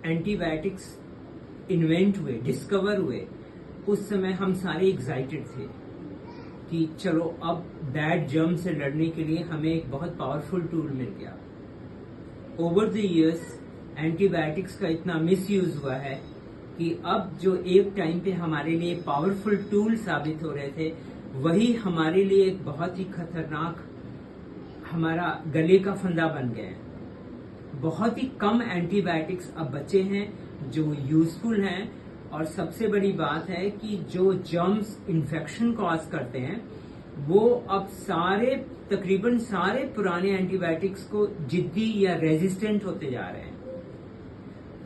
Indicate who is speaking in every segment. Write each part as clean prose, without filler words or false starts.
Speaker 1: Antibiotics invent हुए, discover हुए, उस समय हम सारे एक्साइटेड थे कि चलो अब बैड जर्म से लड़ने के लिए हमें एक बहुत पावरफुल टूल मिल गया। ओवर द इयर्स एंटीबायोटिक्स का इतना मिसयूज हुआ है कि अब जो एक टाइम पे हमारे लिए पावरफुल टूल साबित हो रहे थे, वही हमारे लिए एक बहुत ही खतरनाक हमारा गले का फंदा बन गए हैं। बहुत ही कम एंटीबायोटिक्स अब बचे हैं जो यूजफुल हैं, और सबसे बड़ी बात है कि जो जर्म्स इन्फेक्शन कॉज करते हैं वो अब तकरीबन सारे पुराने एंटीबायोटिक्स को जिद्दी या रेजिस्टेंट होते जा रहे हैं।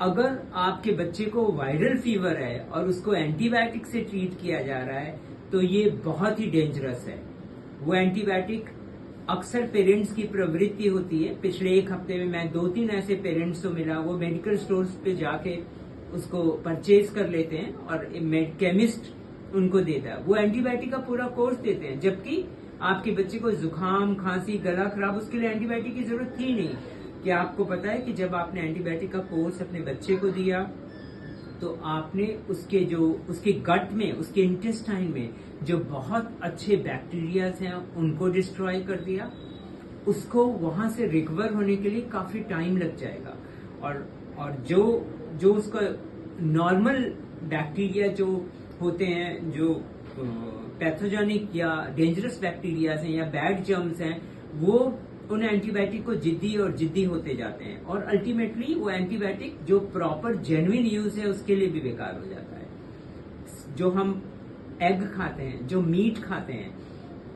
Speaker 1: अगर आपके बच्चे को वायरल फीवर है और उसको एंटीबायोटिक से ट्रीट किया जा रहा है तो ये बहुत ही डेंजरस है। वो एंटीबायोटिक अक्सर पेरेंट्स की प्रवृत्ति होती है। पिछले एक हफ्ते में मैं 2-3 ऐसे पेरेंट्स को मिला, वो मेडिकल स्टोर्स पे जाके उसको परचेज कर लेते हैं और केमिस्ट उनको देता है, वो एंटीबायोटिक का पूरा कोर्स देते हैं, जबकि आपके बच्चे को जुकाम, खांसी, गला खराब, उसके लिए एंटीबायोटिक की जरूरत थी नहीं। क्या आपको पता है कि जब आपने एंटीबायोटिक का कोर्स अपने बच्चे को दिया तो आपने उसके गट में, उसके इंटेस्टाइन में जो बहुत अच्छे बैक्टीरियाज हैं उनको डिस्ट्रॉय कर दिया। उसको वहां से रिकवर होने के लिए काफी टाइम लग जाएगा, और जो उसका नॉर्मल बैक्टीरिया जो होते हैं, जो पैथोजेनिक या डेंजरस बैक्टीरियाज हैं या बैड जर्म्स हैं, वो उन एंटीबायोटिक को जिद्दी होते जाते हैं, और अल्टीमेटली वो एंटीबायोटिक जो प्रॉपर जेन्युइन यूज है उसके लिए भी बेकार हो जाता है। जो हम एग खाते हैं, जो मीट खाते हैं,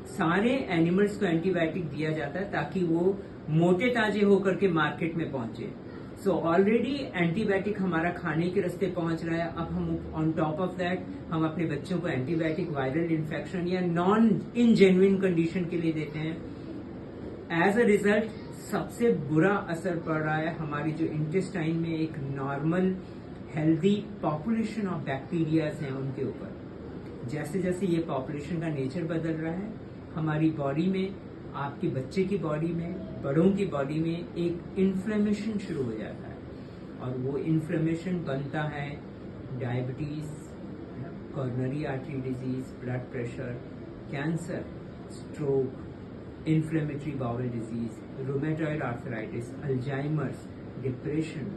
Speaker 1: सारे एनिमल्स को एंटीबायोटिक दिया जाता है ताकि वो मोटे ताजे होकर के मार्केट में पहुंचे। सो ऑलरेडी एंटीबायोटिक हमारा खाने के रास्ते पहुंच रहा है। अब हम ऑन टॉप ऑफ दैट हम अपने बच्चों को एंटीबायोटिक वायरल इन्फेक्शन या नॉन इनजेन्युइन कंडीशन के लिए देते हैं। एज अ रिजल्ट सबसे बुरा असर पड़ रहा है हमारी जो इंटेस्टाइन में एक normal healthy population of bacterias हैं उनके ऊपर। जैसे जैसे ये पॉपुलेशन का नेचर बदल रहा है, हमारी बॉडी में, आपके बच्चे की बॉडी में, बड़ों की बॉडी में एक इन्फ्लेमेशन शुरू हो जाता है, और वो इन्फ्लेमेशन बनता है diabetes, coronary artery disease, blood pressure, cancer, stroke, inflammatory bowel disease, rheumatoid arthritis, Alzheimer's, depression,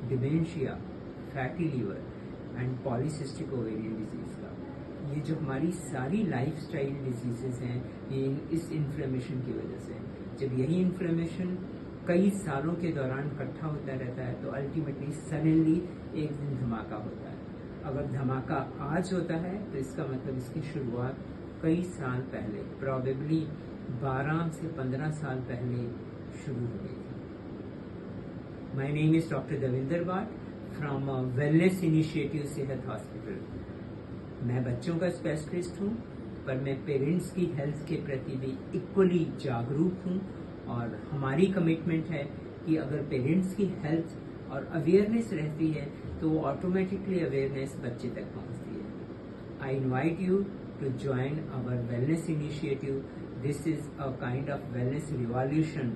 Speaker 1: dementia, fatty liver and polycystic ovarian disease का। ये जो हमारी सारी लाइफस्टाइल डिजीजेस हैं, ये इस इन्फ्लेमेशन की वजह से। जब यही इन्फ्लेमेशन कई सालों के दौरान इकट्ठा होता रहता है तो अल्टीमेटली सडनली एक दिन धमाका होता है। अगर धमाका आज होता है तो इसका मतलब इसकी शुरुआत कई साल पहले, प्रोबेबली 12 से 15 साल पहले शुरू हो गई थी। My name is doctor Devendra Bhat from wellness initiative Sehat hospital. मैं बच्चों का स्पेशलिस्ट हूँ, पर मैं पेरेंट्स की हेल्थ के प्रति भी इक्वली जागरूक हूँ, और हमारी कमिटमेंट है कि अगर पेरेंट्स की हेल्थ और अवेयरनेस रहती है तो ऑटोमेटिकली अवेयरनेस बच्चे तक पहुँचती है। I invite you to join our wellness initiative. This is a kind of wellness revolution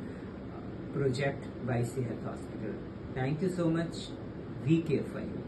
Speaker 1: project by Sehat hospital. Thank you so much. We care for you.